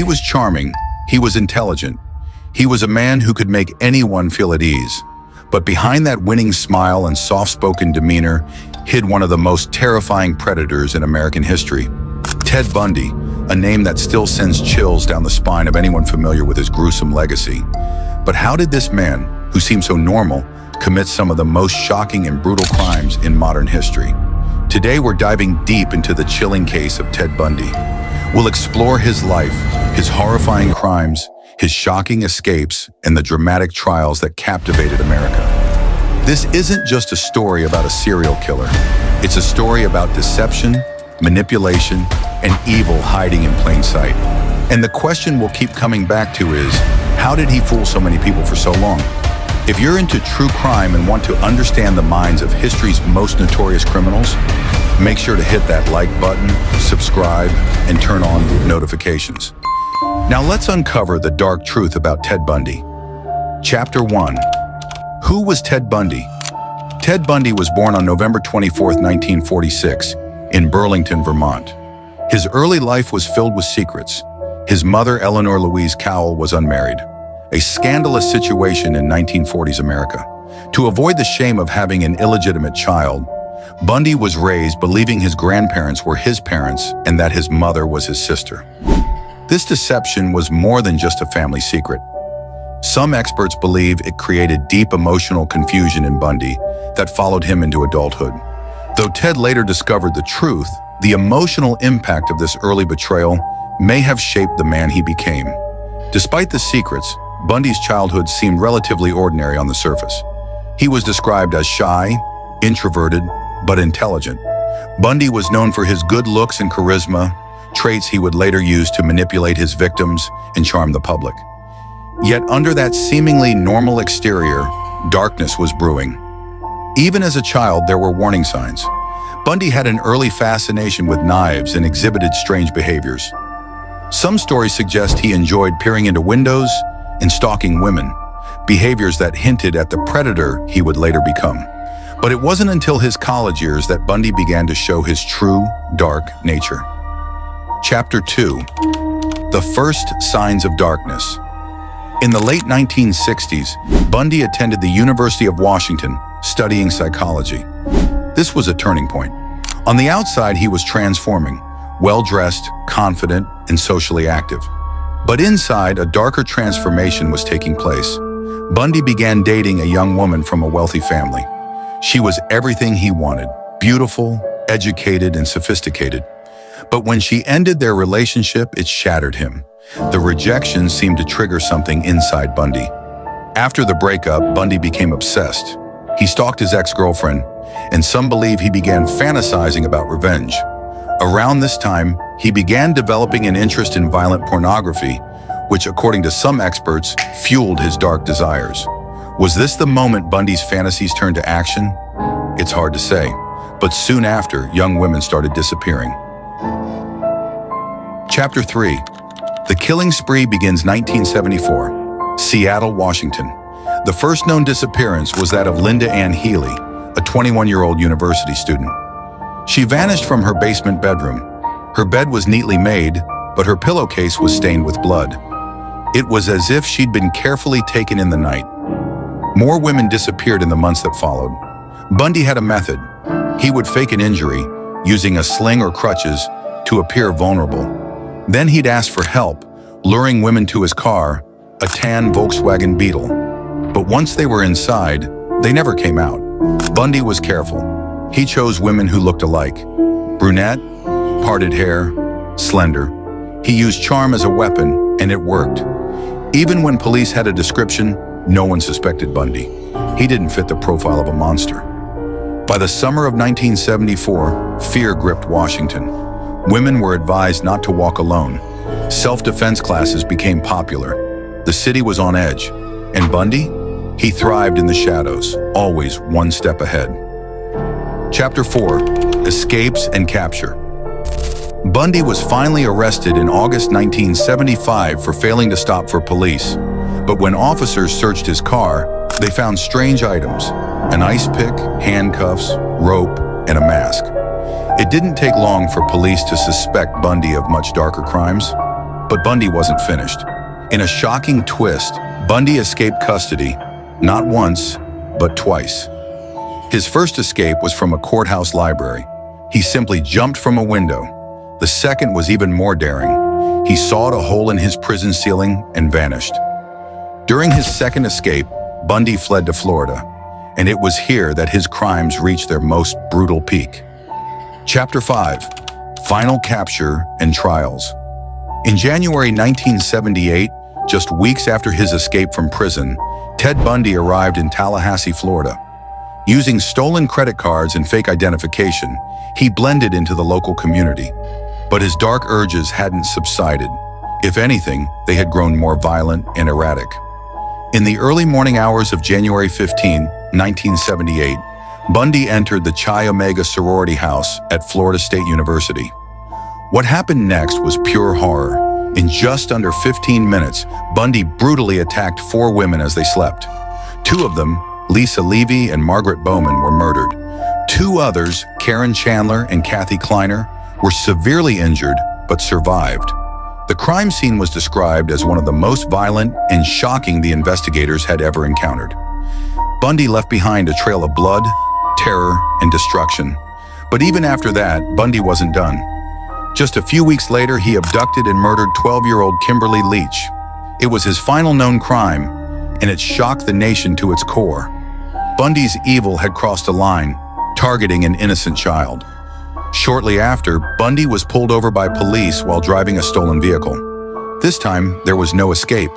He was charming, he was intelligent, he was a man who could make anyone feel at ease. But behind that winning smile and soft-spoken demeanor hid one of the most terrifying predators in American history. Ted Bundy, a name that still sends chills down the spine of anyone familiar with his gruesome legacy. But how did this man, who seemed so normal, commit some of the most shocking and brutal crimes in modern history? Today we're diving deep into the chilling case of Ted Bundy. We'll explore his life, his horrifying crimes, his shocking escapes, and the dramatic trials that captivated America. This isn't just a story about a serial killer. It's a story about deception, manipulation, and evil hiding in plain sight. And the question we'll keep coming back to is, how did he fool so many people for so long? If you're into true crime and want to understand the minds of history's most notorious criminals, make sure to hit that like button, subscribe, and turn on notifications. Now let's uncover the dark truth about Ted Bundy. Chapter 1. Who was Ted Bundy? Ted Bundy was born on November 24, 1946, in Burlington, Vermont. His early life was filled with secrets. His mother, Eleanor Louise Cowell, was unmarried, a scandalous situation in 1940s America. To avoid the shame of having an illegitimate child, Bundy was raised believing his grandparents were his parents and that his mother was his sister. This deception was more than just a family secret. Some experts believe it created deep emotional confusion in Bundy that followed him into adulthood. Though Ted later discovered the truth, the emotional impact of this early betrayal may have shaped the man he became. Despite the secrets, Bundy's childhood seemed relatively ordinary on the surface. He was described as shy, introverted, but intelligent. Bundy was known for his good looks and charisma, traits he would later use to manipulate his victims and charm the public. Yet under that seemingly normal exterior, darkness was brewing. Even as a child, there were warning signs. Bundy had an early fascination with knives and exhibited strange behaviors. Some stories suggest he enjoyed peering into windows and stalking women, behaviors that hinted at the predator he would later become. But it wasn't until his college years that Bundy began to show his true, dark nature. Chapter 2. The First Signs of Darkness. In the late 1960s, Bundy attended the University of Washington, studying psychology. This was a turning point. On the outside, he was transforming, well-dressed, confident, and socially active. But inside, a darker transformation was taking place. Bundy began dating a young woman from a wealthy family. She was everything he wanted, beautiful, educated, and sophisticated. But when she ended their relationship, it shattered him. The rejection seemed to trigger something inside Bundy. After the breakup, Bundy became obsessed. He stalked his ex-girlfriend, and some believe he began fantasizing about revenge. Around this time, he began developing an interest in violent pornography, which, according to some experts, fueled his dark desires. Was this the moment Bundy's fantasies turned to action? It's hard to say, but soon after, young women started disappearing. Chapter 3. The killing spree begins 1974, Seattle, Washington. The first known disappearance was that of Linda Ann Healy, a 21-year-old university student. She vanished from her basement bedroom. Her bed was neatly made, but her pillowcase was stained with blood. It was as if she'd been carefully taken in the night. More women disappeared in the months that followed. Bundy had a method. He would fake an injury, using a sling or crutches, to appear vulnerable. Then he'd ask for help, luring women to his car, a tan Volkswagen Beetle. But once they were inside, they never came out. Bundy was careful. He chose women who looked alike. Brunette, parted hair, slender. He used charm as a weapon, and it worked. Even when police had a description, no one suspected Bundy. He didn't fit the profile of a monster. By the summer of 1974, fear gripped Washington. Women were advised not to walk alone. Self-defense classes became popular. The city was on edge. And Bundy? He thrived in the shadows, always one step ahead. Chapter 4. Escapes and Capture. Bundy was finally arrested in August 1975 for failing to stop for police. But when officers searched his car, they found strange items: an ice pick, handcuffs, rope, and a mask. It didn't take long for police to suspect Bundy of much darker crimes. But Bundy wasn't finished. In a shocking twist, Bundy escaped custody, not once, but twice. His first escape was from a courthouse library. He simply jumped from a window. The second was even more daring. He sawed a hole in his prison ceiling and vanished. During his second escape, Bundy fled to Florida, and it was here that his crimes reached their most brutal peak. Chapter 5: Final Capture and Trials. In January 1978, just weeks after his escape from prison, Ted Bundy arrived in Tallahassee, Florida. Using stolen credit cards and fake identification, he blended into the local community. But his dark urges hadn't subsided. If anything, they had grown more violent and erratic. In the early morning hours of January 15, 1978, Bundy entered the Chi Omega sorority house at Florida State University. What happened next was pure horror. In just under 15 minutes, Bundy brutally attacked 4 women as they slept. 2 of them, Lisa Levy and Margaret Bowman, were murdered. 2 others, Karen Chandler and Kathy Kleiner, were severely injured but survived. The crime scene was described as one of the most violent and shocking the investigators had ever encountered. Bundy left behind a trail of blood, terror, and destruction. But even after that, Bundy wasn't done. Just a few weeks later, he abducted and murdered 12-year-old Kimberly Leach. It was his final known crime, and it shocked the nation to its core. Bundy's evil had crossed a line, targeting an innocent child. Shortly after, Bundy was pulled over by police while driving a stolen vehicle. This time, there was no escape.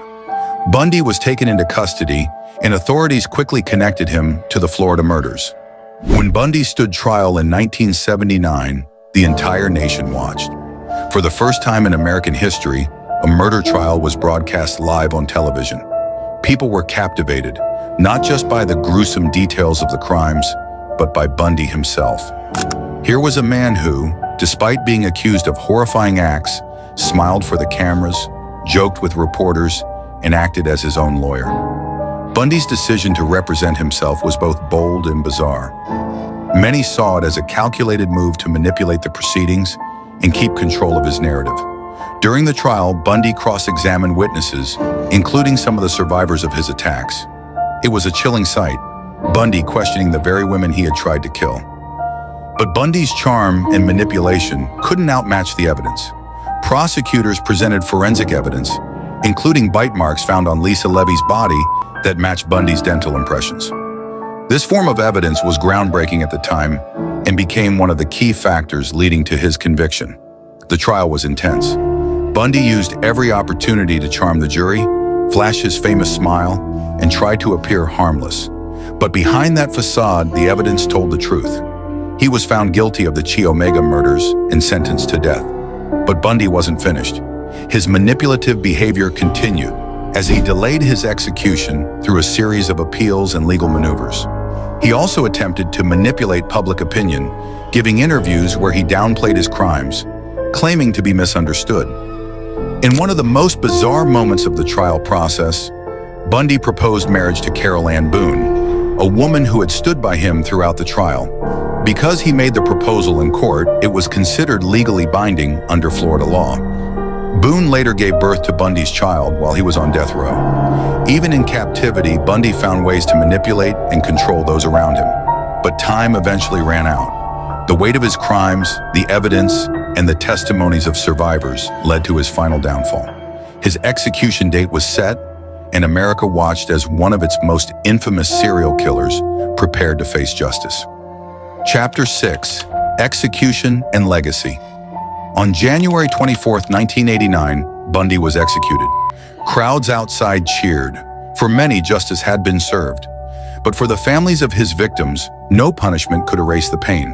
Bundy was taken into custody, and authorities quickly connected him to the Florida murders. When Bundy stood trial in 1979, the entire nation watched. For the first time in American history, a murder trial was broadcast live on television. People were captivated, not just by the gruesome details of the crimes, but by Bundy himself. Here was a man who, despite being accused of horrifying acts, smiled for the cameras, joked with reporters, and acted as his own lawyer. Bundy's decision to represent himself was both bold and bizarre. Many saw it as a calculated move to manipulate the proceedings and keep control of his narrative. During the trial, Bundy cross-examined witnesses, including some of the survivors of his attacks. It was a chilling sight, Bundy questioning the very women he had tried to kill. But Bundy's charm and manipulation couldn't outmatch the evidence. Prosecutors presented forensic evidence, including bite marks found on Lisa Levy's body that matched Bundy's dental impressions. This form of evidence was groundbreaking at the time and became one of the key factors leading to his conviction. The trial was intense. Bundy used every opportunity to charm the jury, flash his famous smile, and try to appear harmless. But behind that facade, the evidence told the truth. He was found guilty of the Chi Omega murders and sentenced to death. But Bundy wasn't finished. His manipulative behavior continued as he delayed his execution through a series of appeals and legal maneuvers. He also attempted to manipulate public opinion, giving interviews where he downplayed his crimes, claiming to be misunderstood. In one of the most bizarre moments of the trial process, Bundy proposed marriage to Carol Ann Boone, a woman who had stood by him throughout the trial. Because he made the proposal in court, it was considered legally binding under Florida law. Boone later gave birth to Bundy's child while he was on death row. Even in captivity, Bundy found ways to manipulate and control those around him. But time eventually ran out. The weight of his crimes, the evidence, and the testimonies of survivors led to his final downfall. His execution date was set, and America watched as one of its most infamous serial killers prepared to face justice. Chapter 6: Execution and Legacy. On January 24, 1989, Bundy was executed. Crowds outside cheered. For many, justice had been served. But for the families of his victims, no punishment could erase the pain.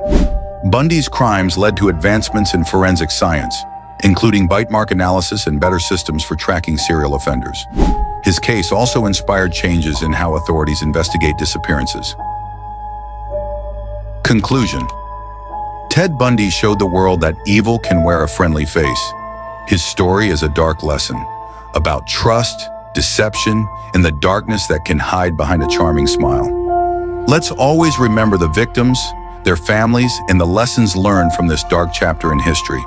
Bundy's crimes led to advancements in forensic science, including bite mark analysis and better systems for tracking serial offenders. His case also inspired changes in how authorities investigate disappearances. Conclusion: Ted Bundy showed the world that evil can wear a friendly face. His story is a dark lesson about trust, deception, and the darkness that can hide behind a charming smile. Let's always remember the victims, their families, and the lessons learned from this dark chapter in history.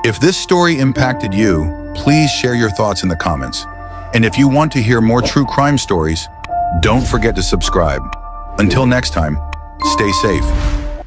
If this story impacted you, Please share your thoughts in the comments. And if you want to hear more true crime stories, don't forget to subscribe. Until next time, stay safe.